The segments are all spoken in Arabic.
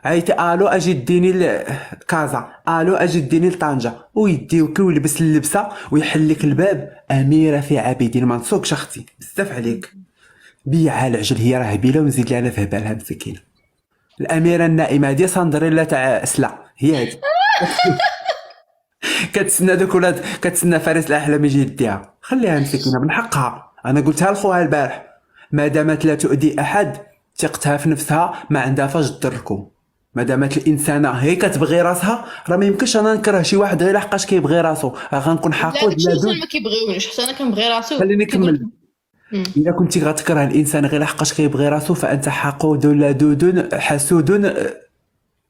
عيطي الو اجي ديني كازا، الو اجي ديني لطنجة، ويديوك ويلبس اللبسه ويحل لك الباب. اميره في عابدين ما نسوقش اختي بزاف عليك. بيعها العجل هي راه هبيله ونزيد لها انا في بالها مسكينه. الاميره النائمه هذه سندريلا تاع اسلا هي هذه. كتسنى دوك ولاد، كتسنى فارس الاحلام يجي يديها. خليها مسكينه من حقها. انا قلتها لخوها البارح، ما دامت لا تؤذي احد ثقتها في نفسها ما عندها فاش تضركم. ما دامت الانسانه هي كتبغي راسها، راه ما يمكنش انا نكره شي واحد غير لحقاش كيبغي راسو، راه غنكون لا حقود داكشي لا علاش دود. انا ما كيبغيونيش، حتى انا كنبغي راسو خليني كيقول لك. نكمل. اذا كنتي غتكره الانسان غير لحقاش كيبغي راسو فانت حقود لدود حسود،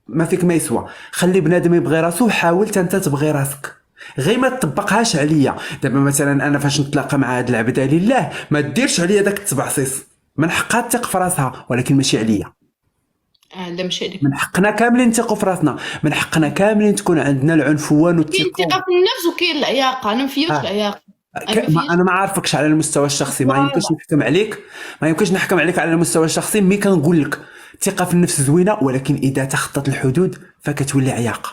ما فيك ما يسوى. خلي بنادم يبغي راسو وحاول انت تبغي راسك، غير ما تطبقهاش عليا. دابا مثلا انا فاش نتلاقى مع هاد العبده لله ما ديرش عليا داك التبعصيص. من حقها تثق في راسها ولكن ماشي عليا. لا ماشي عليك. من حقنا كاملين نثقوا في راسنا، من حقنا كاملين تكون عندنا العنفوان كاين والثقه. الثقه في النفس وكاين العياقه، انا مفيوش اه العياقه. انا ما ما فيش. انا ما عارفكش على المستوى الشخصي، ما يمكنش فوالا. نحكم عليك. ما يمكنش نحكم عليك على المستوى الشخصي، مي كنقول لك الثقه في النفس زوينه، ولكن اذا تخطت الحدود فكتولي عياقه.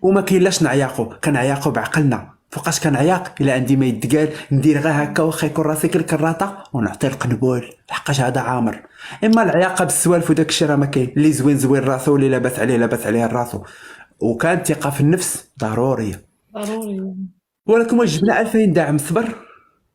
وما كاينلاش نعياقو، كنعياقو بعقلنا. فوقاش كنعياق الا عندي ما يتقال ندير غير هكا واخا يكون راسي كالكراطه ونعطي القنبول لحقاش هذا عامر. اما العياقه بالسوالف وداك الشيء راه ما كاين. اللي زوين زوين راسو، اللي لاباس عليه لاباس عليه راسو. وكان الثقه في النفس ضروريه. ضروري. ولكن واش جبنا 2000 داعم صبر.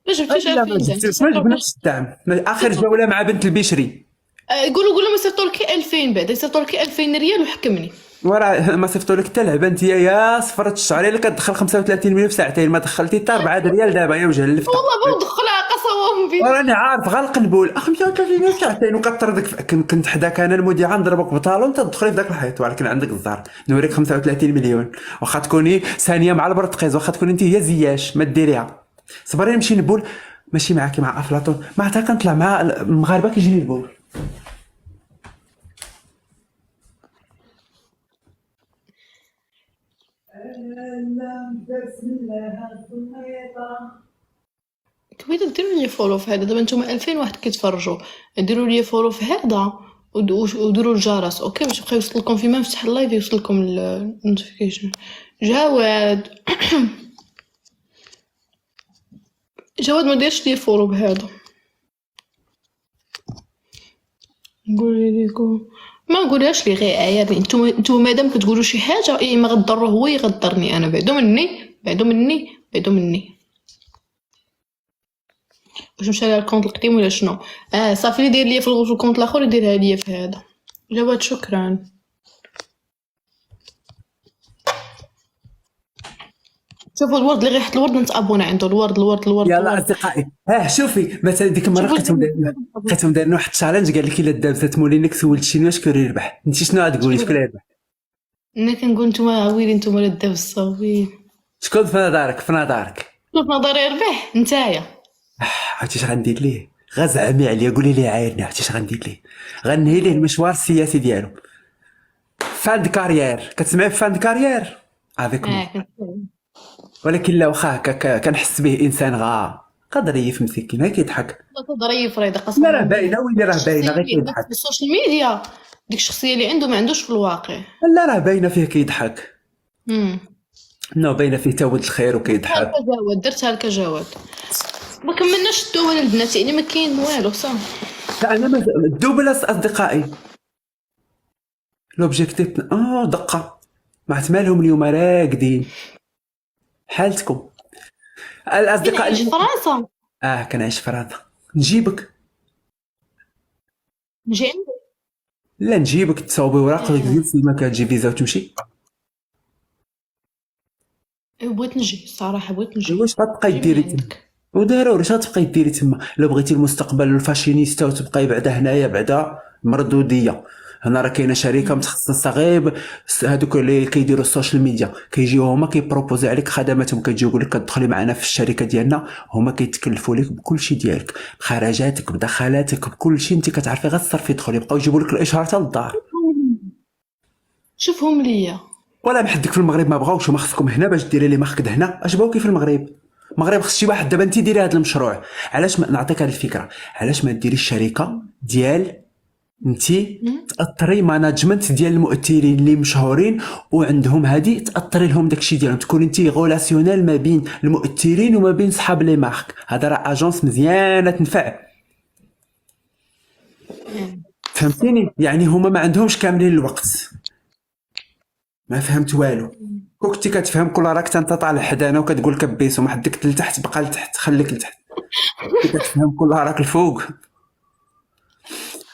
ما جبتيش لا ما 2000 درهم جبتش، ما جبناش الدعم. اخر جوله مع بنت البشري. قولوا ما يصيفطوا لك 2000 بعدا، يصيفطوا لك 2000 ريال وحكمني. وراه ما صيفطوا لك حتى لعبه انت يا صفرت الشعريه اللي كتدخل 35 مليون في ساعتين، ما دخلتي حتى 4 ريال دابا يا وجه اللفته. والله بودخلها قسما بالله. وراني عارف غلق نقول 35 مليون في ساعتين وكطردك كنت حداك انا المذيعه نضربك بطالون تدخلي في ذاك الحيط، ولكن عندك الزهر نوريك 35 مليون. واخا تكوني ثانيه مع البرتقيز، واخا تكوني انت هي زياش ما ديريها. صبري نمشي نبول. ماشي معاكي مع افلاطون، ما حتى كنطلع مع المغاربه كيجيني البول. كويس ديروا لي فولو في هذا. دابا نتوما 2000 واحد كيتفرجوا، ديروا لي فولو في هذا وديروا الجرس اوكي باش يبقى يوصلكم فيما نفتح اللايف يوصلكم النوتيفيكيشن. جواد جواد ما ديرش لي فولو بهذا. نقول لكم ما نقولهاش لي غير عيابي. نتوما مادام كتقولوا شي حاجه اي ما غضروه هو يغضرني انا. بعدو مني بعدو مني بعدو مني. واش مشى لها الكونت القديم ولا شنو؟ صافي اللي داير ليا في الكونت الاخر يديرها ليا في هذا. جواد شكرا. شوفوا الورد اللي ريحه الورد نتابونا عنده. الورد يلا اصدقائي، شوفي مثلا ديك المره لقيتهم دايرين واحد التشالنج، قال لك الا دابزات مولينك سولت شي شكون يربح، انت شنو غتقولي شكون يربح؟ انا كنقول نتوما عويلين، نتوما لا داب الصوين. شكون في نظرك في نظرك؟ شوف نظري يربح نتايا. عرفتي اش غندير ليه؟ غزعمي عليا قولي لي عايرني. عرفتي اش غندير ليه؟ غنهي ليه المشوار السياسي ديالو. فان كارير، كتسمعي في فان كارير افيك مو. ولكن لا واخا هكا كنحس به انسان ظريف مسكين هكا يضحك. ظريف راه قسما. لا راه باينه، ويلي راه باينه غير كيضحك. في السوشيال ميديا ديك الشخصيه اللي عنده ما عندوش في الواقع. لا راه باينه فيه كيضحك. نو باينه فيه تا ولد الخير وكيضحك. هكا جواد درتها لك جواد. ما كملناش الدول البنات يعني ما كاين والو صافي. لا انا الدوبل اصدقائي لوبجيكتيف دقه. ما عرفت مالهم اليوم راقدين حالتكم الاصدقاء. كنعيش في فرنسا. كنعيش في فرنسا. نجيبك. نجي عندك. لا نجيبك تصاوبي وراق تجلسي ما كتجي فيزا وتمشي. بغيت نجي الصراحه بغيت نجي. واش غتبقاي ديري تما؟ وضروري اش غتبقاي ديري تما؟ الا بغيتي المستقبل الفاشينيستا وتبقاي بعدا هنايا بعدا مردوديه. هنا راه كاينه شركه متخصصه غير هذوك اللي كيديروا السوشيال ميديا، كيجيو هما كيبروبوزي عليك خدماتهم، كتجي يقول لك كتدخلي معنا في الشركه ديالنا، هما كيتكلفوا لك بكل شيء ديالك، بخرجاتك بدخلاتك بكل شيء انت كتعرفي غير تصرفي تدخلي، يبقاو يجيبوا لك الاشهار حتى للدار. شوفهم ليا. ولا محدك في المغرب ما بغاوش، وما خصكم هنا باش ديري لي مارك هنا. اش بغاوكي في المغرب؟ المغرب خص شي واحد دابا انت ديري هذا المشروع. علاش ما نعطيك هذه الفكره؟ علاش ما ديري الشركه ديال انتي تاثري ماناجمنت ديال المؤثرين اللي مشهورين وعندهم هذه، تاثري لهم داكشي ديالهم، تكون انتي غولاسيونيل ما بين المؤثرين وما بين صحاب لي مارك. هذا راه اجونس مزيانه تنفع، فهمتيني؟ يعني هما ما عندهمش كاملين الوقت. ما فهمت والو. كنتي كتفهم كل راك انت طالع حدانا وكتقول كبيس وما حدك لتحت، بقى لتحت، خليك لتحت. كتفهم كل راك الفوق.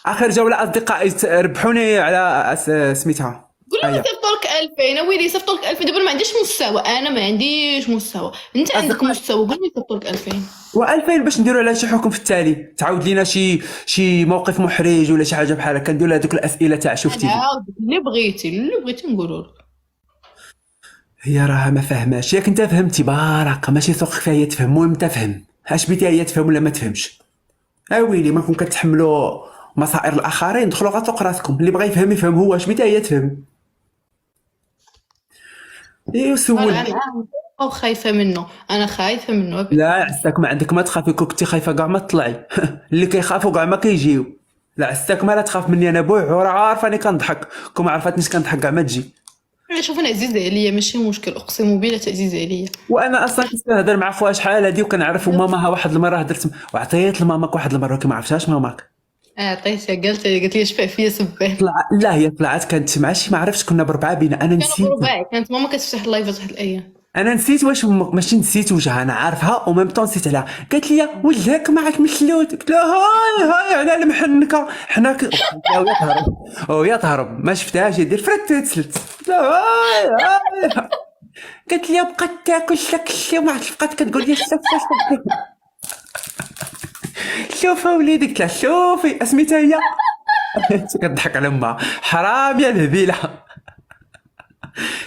اخر جوله اصدقائي ربحوني على سميتها قول لهم يصيفطوا لك 2000 ويلي يصيفطوا لك 2000. دابا ما عنديش مستوى، انا ما عنديش مستوى، انت عندك مستوى، قول لهم يصيفطوا لك 2000 و2000 باش نديروا على شي حكم في التالي. تعاود لينا شي موقف محرج ولا شي حاجه بحال هكا، نديروا هذوك الاسئله تاع شفتي اللي بغيتي نقولوا لك. هي راها ما فاهماش، ياك انت فهمتي بارك، ماشي سوق فيها هي تفهم، المهم انت فهم. اش بيتي هي تفهم ولا ما تفهمش؟ ويلي ما كون كتحملوا مصائر الاخرين، دخلوا غطوق راسكم. اللي بغى يفهم يفهم، هو اش بيتي هي تفهم. سول. انا خايفه منه، انا خايفه منه. لا عساك ما عندك ما تخافي، كون كنتي خايفه كاع ما تطلعي. اللي كيخافوا كاع ما كيجيو. لا عساك ما لا تخاف مني انا بوع، وراه عارفه راني كنضحك، كون ما عرفتنيش كنضحك كاع ما تجي. شوف انا عزيزه عليا ماشي مشكل، اقسم بالله عزيزه عليا. وانا اصلا كنت كنهضر مع خوها شحال هادي وكنعرف ماماها. واحد المره هضرت وعطيت لماماك واحد المره كي ما عرفتهاش ماماك. عطيتها قالت لي شفع فيا سبه. لا هي طلعت كانت مع شي ما عرفتش، كنا بربعه بينا. انا نسيت، كانت ماما كتفتح اللايفات واحد الايام. انا نسيت واش ماشي نسيت وجهها، انا عارفها وميم طون نسيت عليها. قالت لي وجهك معك مشلوت، قلت لها هاي على المحنكه حنا ويا تهرب ويا تهرب، ما شفتهاش يدير فرت تسلت. قلت لها هاي قالت لي بقات تاكل شكل وما عرفتش، بقات كتقول لي شوف وليدي. قلت لها شوفي اسميتها هي. كتضحك على امها، حرام يا الهبيله.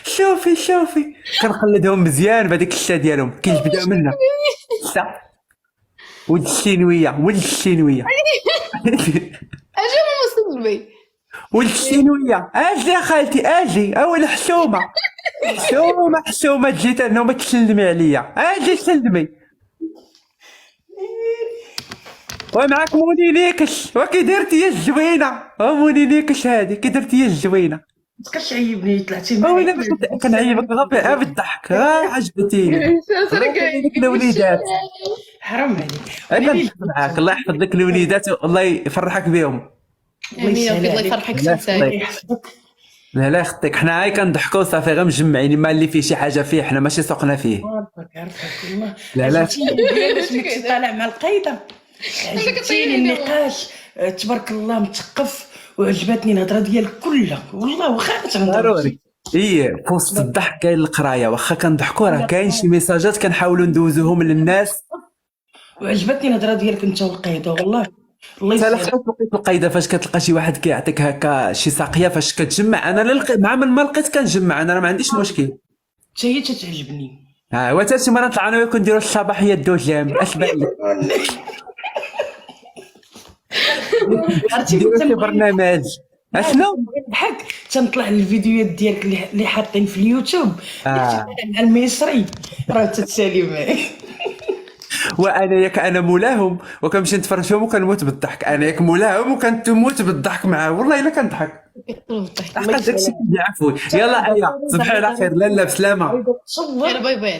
شوفي كنقلدهم مزيان بهذيك الشتا ديالهم كيجبدوا منها الشتا. ولد الشينويه اجي ماما صدمي ولد الشينويه. اجي يا خالتي اجي، اول حشومه جيت انا وما تسلمي عليا. اجي سلمي. ومعاك مونيليكش وكي درتي يا الزوينه. مونيليكش هادي كي درتي يا الزوينه. كتعيبني طلعتي معايا. وانا كنعيبك غير بالضحك. عجبتيني ديك الوليدات. حرام عليك. كنضحك معاك. الله يحفظ لك الوليدات والله يفرحك بهم. امين الله يفرحك سنتاي. لا يخطيك، حنا هاي كنضحكوا صافي، غير مجمعين. ما اللي فيه شي حاجه فيه حنا ماشي سوقنا فيه. عرفتك والله. لا باش كنت طالع مع القايده عجبتيني النقاش، تبارك الله مثقف، وعجبتني الهضره ديالك كلها والله. واخا ضروري في وسط الضحك كاين القرايه، واخا كنضحكوا راه كاين شي ميساجات كنحاولوا ندوزوهم للناس. وعجبتني الهضره ديالك انت والقايده والله. الله يسلمك. يسلمك. لقيت القايده فاش كتلقى شي واحد كيعطيك هكا شي ساقيه فاش كتجمع. انا مع من ما لقيت كنجمع، انا ما عنديش مشكل. حتى هي تتعجبني. وتا شي مره نطلع انا وياك نديروا الصباحيه الدوجام. اش باين لك؟ نديروا شي برنامج. اشنو نضحك تنطلع الفيديوهات ديالك اللي حاطين في اليوتيوب مع المصري، راه تتسالي معايا. وانا ياك انا مولاهم وكنمشي نتفرج فيهم وكنموت بالضحك. انا ياك مولاهم وكنموت بالضحك معاه والله الا كنضحك. داكشي عفوي. يلا ايا صبحي على خير. لا بسلامه. باي باي.